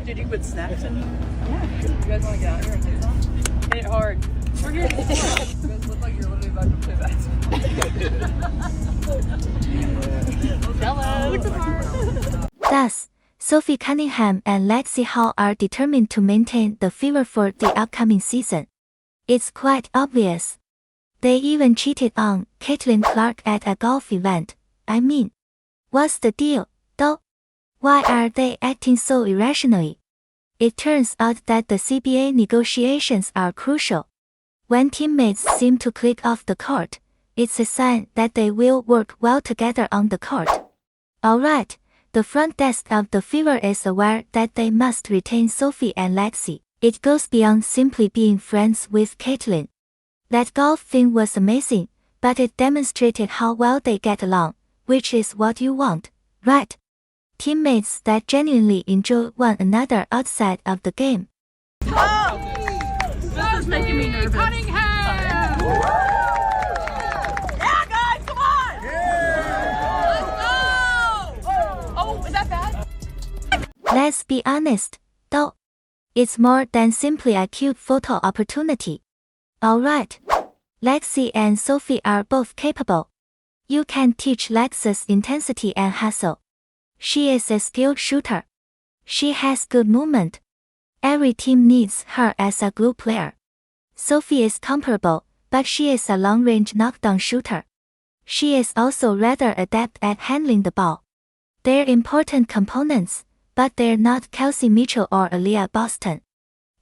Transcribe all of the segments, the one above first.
Did you put snacks in here? Yeah. You guys want to get out here and play some? Hit it hard. We're here. You guys look like you're literally about to play basketball. Hello. Thus, Sophie Cunningham and Lexie Hull are determined to maintain the fever for the upcoming season. It's quite obvious. They even cheated on Caitlin Clark at a golf event. I mean, what's the deal, though? Why are they acting so irrationally? It turns out that the CBA negotiations are crucial. When teammates seem to click off the court, it's a sign that they will work well together on the court. Alright, the front desk of the Fever is aware that they must retain Sophie and Lexie. It goes beyond simply being friends with Caitlin. That golf thing was amazing, but it demonstrated how well they get along, which is what you want, right? Teammates that genuinely enjoy one another outside of the game. Oh! This is making me nervous. Cunningham! Yeah, guys, come on! Yeah! Let's go! Oh, is that bad? Let's be honest, though. It's more than simply a cute photo opportunity. Alright. Lexie and Sophie are both capable. You can teach Lexi's intensity and hustle. She is a skilled shooter. She has good movement. Every team needs her as a glue player. Sophie is comparable, but she is a long-range knockdown shooter. She is also rather adept at handling the ball. They're important components, but they're not Kelsey Mitchell or Aaliyah Boston.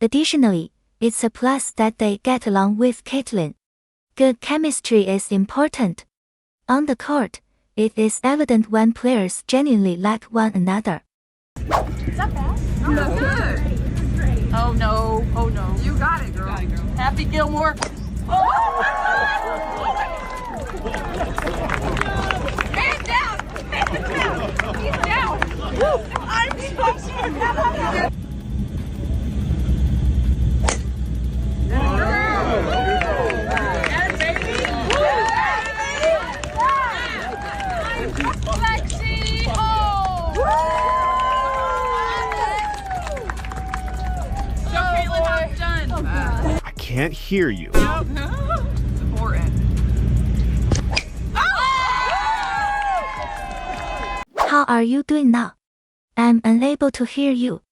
Additionally, it's a plus that they get along with Caitlin. Good chemistry is important. On the court, it is evident when players genuinely like one another. Is that bad? Oh, No. that's good. Oh no, oh no. You got it, girl. Happy Gilmore. Man down! Man down! He's down! Woo. I'm so sure. Lexie Hull! Show Caitlin how it's done. I can't hear you. It's important. How are you doing now? I'm unable to hear you.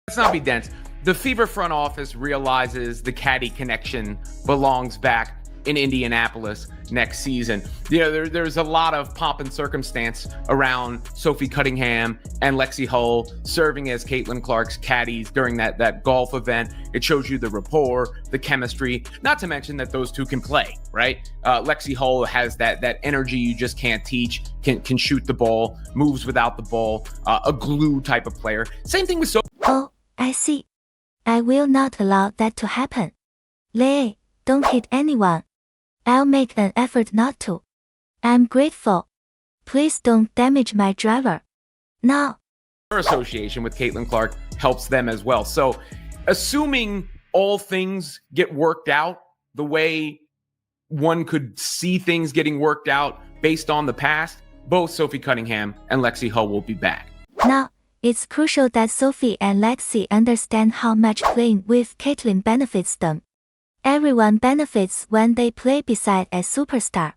Let's not be dense. The Fever front office realizes the caddy connection belongs back in Indianapolis next season. You know, there's a lot of pomp and circumstance around Sophie Cunningham and Lexie Hull serving as Caitlin Clark's caddies during that golf event. It shows you the rapport, the chemistry, not to mention that those two can play, right? Lexie Hull has that energy you just can't teach, can shoot the ball, moves without the ball, a glue type of player. Same thing with Sophie. Oh, I see. I will not allow that to happen. Lei, don't hit anyone. I'll make an effort not to. I'm grateful. Please don't damage my driver. Now. Her association with Caitlin Clark helps them as well. So assuming all things get worked out the way one could see things getting worked out based on the past, both Sophie Cunningham and Lexie Hull will be back. Now, it's crucial that Sophie and Lexie understand how much playing with Caitlin benefits them. Everyone benefits when they play beside a superstar.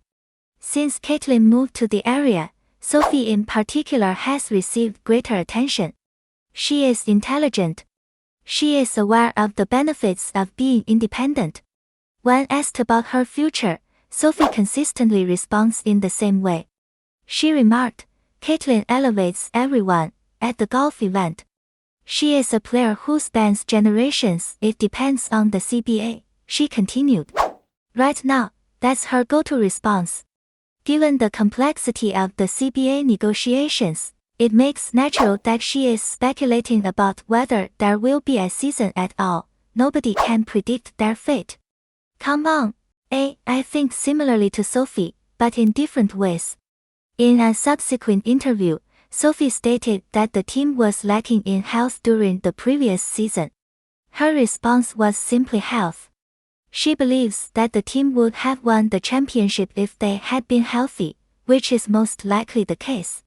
Since Caitlin moved to the area, Sophie in particular has received greater attention. She is intelligent. She is aware of the benefits of being independent. When asked about her future, Sophie consistently responds in the same way. She remarked, "Caitlin elevates everyone at the golf event. She is a player who spans generations. It depends on the CBA." She continued. Right now, that's her go-to response. Given the complexity of the CBA negotiations, it makes natural that she is speculating about whether there will be a season at all. Nobody can predict their fate. Come on, I think similarly to Sophie, but in different ways. In a subsequent interview, Sophie stated that the team was lacking in health during the previous season. Her response was simply health. She believes that the team would have won the championship if they had been healthy, which is most likely the case.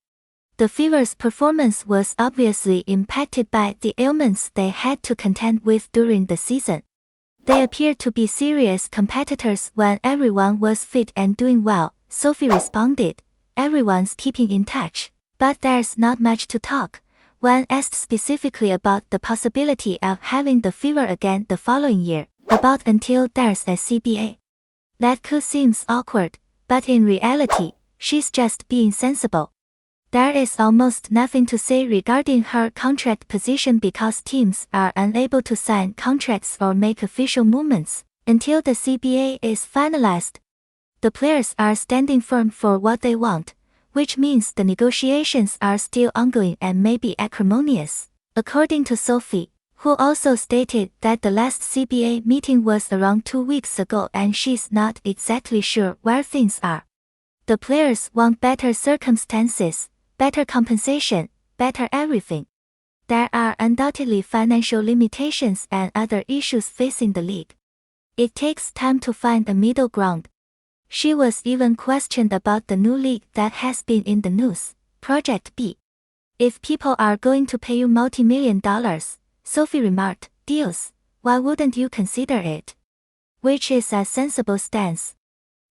The Fever's performance was obviously impacted by the ailments they had to contend with during the season. They appeared to be serious competitors when everyone was fit and doing well, Sophie responded. Everyone's keeping in touch, but there's not much to talk. When asked specifically about the possibility of having the Fever again the following year, about until there's a CBA. That could seem awkward, but in reality, she's just being sensible. There is almost nothing to say regarding her contract position because teams are unable to sign contracts or make official movements until the CBA is finalized. The players are standing firm for what they want, which means the negotiations are still ongoing and may be acrimonious, according to Sophie, who also stated that the last CBA meeting was around 2 weeks ago and she's not exactly sure where things are. The players want better circumstances, better compensation, better everything. There are undoubtedly financial limitations and other issues facing the league. It takes time to find a middle ground. She was even questioned about the new league that has been in the news, Project B. If people are going to pay you multi-million dollars, Sophie remarked, deals, why wouldn't you consider it? Which is a sensible stance.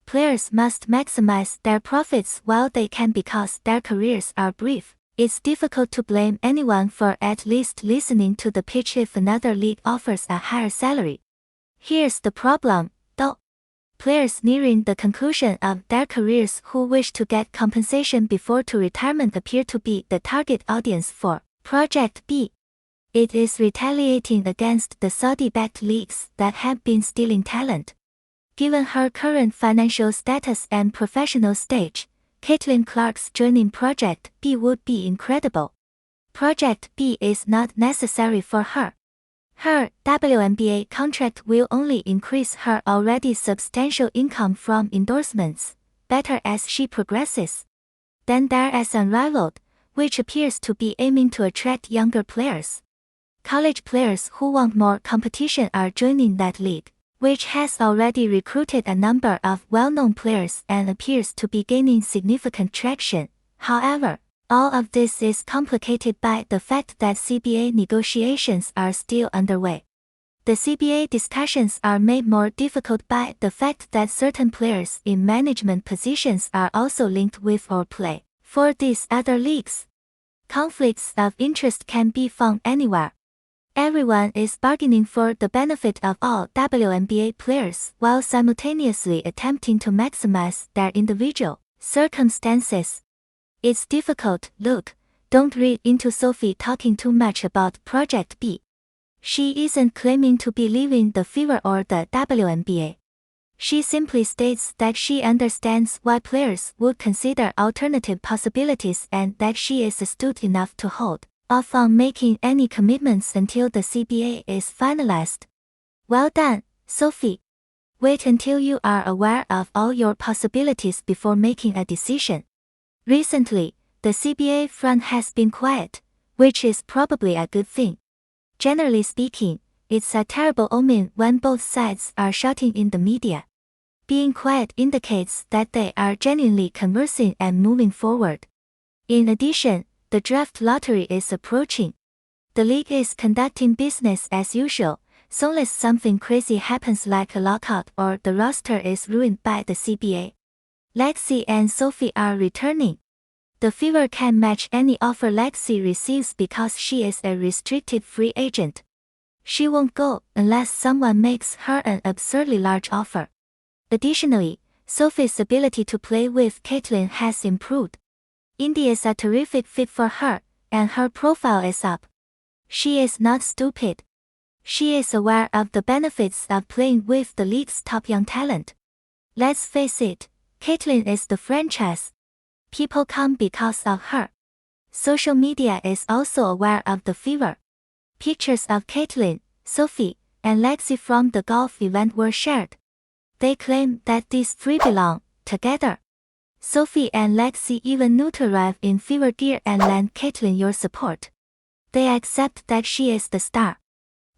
Players must maximize their profits while they can because their careers are brief. It's difficult to blame anyone for at least listening to the pitch if another league offers a higher salary. Here's the problem, though. Players nearing the conclusion of their careers who wish to get compensation before to retirement appear to be the target audience for Project B. It is retaliating against the Saudi-backed leagues that have been stealing talent. Given her current financial status and professional stage, Caitlin Clark's joining Project B would be incredible. Project B is not necessary for her. Her WNBA contract will only increase her already substantial income from endorsements, better as she progresses. Then there is Unrivaled, which appears to be aiming to attract younger players. College players who want more competition are joining that league, which has already recruited a number of well-known players and appears to be gaining significant traction. However, all of this is complicated by the fact that CBA negotiations are still underway. The CBA discussions are made more difficult by the fact that certain players in management positions are also linked with or play for these other leagues. Conflicts of interest can be found anywhere. Everyone is bargaining for the benefit of all WNBA players while simultaneously attempting to maximize their individual circumstances. It's difficult. Look, don't read into Sophie talking too much about Project B. She isn't claiming to be leaving the Fever or the WNBA. She simply states that she understands why players would consider alternative possibilities and that she is astute enough to hold off on making any commitments until the CBA is finalized. Well done, Sophie. Wait until you are aware of all your possibilities before making a decision. Recently, the CBA front has been quiet, which is probably a good thing. Generally speaking, it's a terrible omen when both sides are shouting in the media. Being quiet indicates that they are genuinely conversing and moving forward. In addition, the draft lottery is approaching. The league is conducting business as usual, so unless something crazy happens like a lockout or the roster is ruined by the CBA. Lexie and Sophie are returning. The Fever can match any offer Lexie receives because she is a restricted free agent. She won't go unless someone makes her an absurdly large offer. Additionally, Sophie's ability to play with Caitlin has improved. Indy is a terrific fit for her, and her profile is up. She is not stupid. She is aware of the benefits of playing with the league's top young talent. Let's face it, Caitlin is the franchise. People come because of her. Social media is also aware of the Fever. Pictures of Caitlin, Sophie, and Lexie from the golf event were shared. They claim that these three belong together. Sophie and Lexie even knew to arrive in Fever gear and lend Caitlin your support. They accept that she is the star.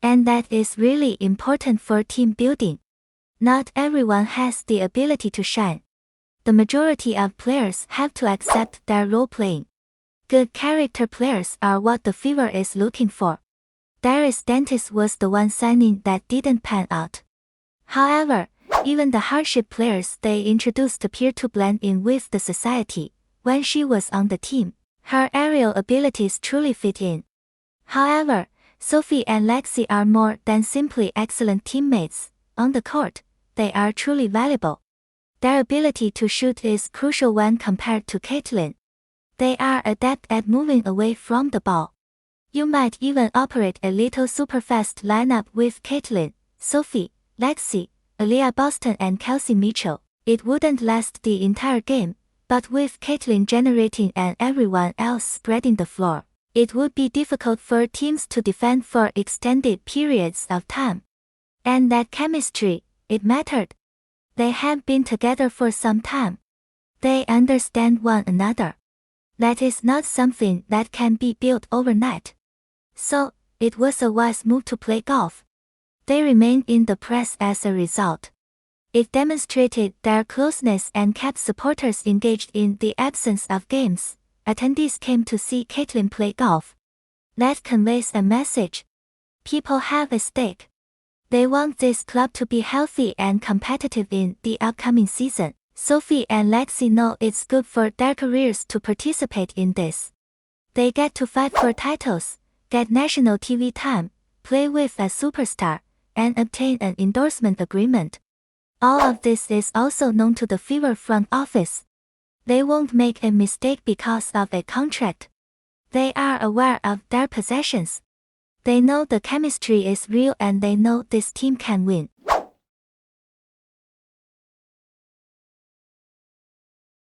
And that is really important for team building. Not everyone has the ability to shine. The majority of players have to accept their role playing. Good character players are what the Fever is looking for. Darius Dantis was the one signing that didn't pan out. However, even the hardship players they introduced appear to blend in with the society. When she was on the team, her aerial abilities truly fit in. However, Sophie and Lexie are more than simply excellent teammates. On the court, they are truly valuable. Their ability to shoot is crucial when compared to Caitlin. They are adept at moving away from the ball. You might even operate a little superfast lineup with Caitlin, Sophie, Lexie, Aaliyah Boston and Kelsey Mitchell. It wouldn't last the entire game, but with Caitlin generating and everyone else spreading the floor, it would be difficult for teams to defend for extended periods of time. And that chemistry, it mattered. They have been together for some time. They understand one another. That is not something that can be built overnight. So, it was a wise move to play golf. They remained in the press as a result. It demonstrated their closeness and kept supporters engaged in the absence of games. Attendees came to see Caitlin play golf. That conveys a message. People have a stake. They want this club to be healthy and competitive in the upcoming season. Sophie and Lexie know it's good for their careers to participate in this. They get to fight for titles, get national TV time, play with a superstar, and obtain an endorsement agreement. All of this is also known to the Fever front office. They won't make a mistake because of a contract. They are aware of their possessions. They know the chemistry is real and they know this team can win.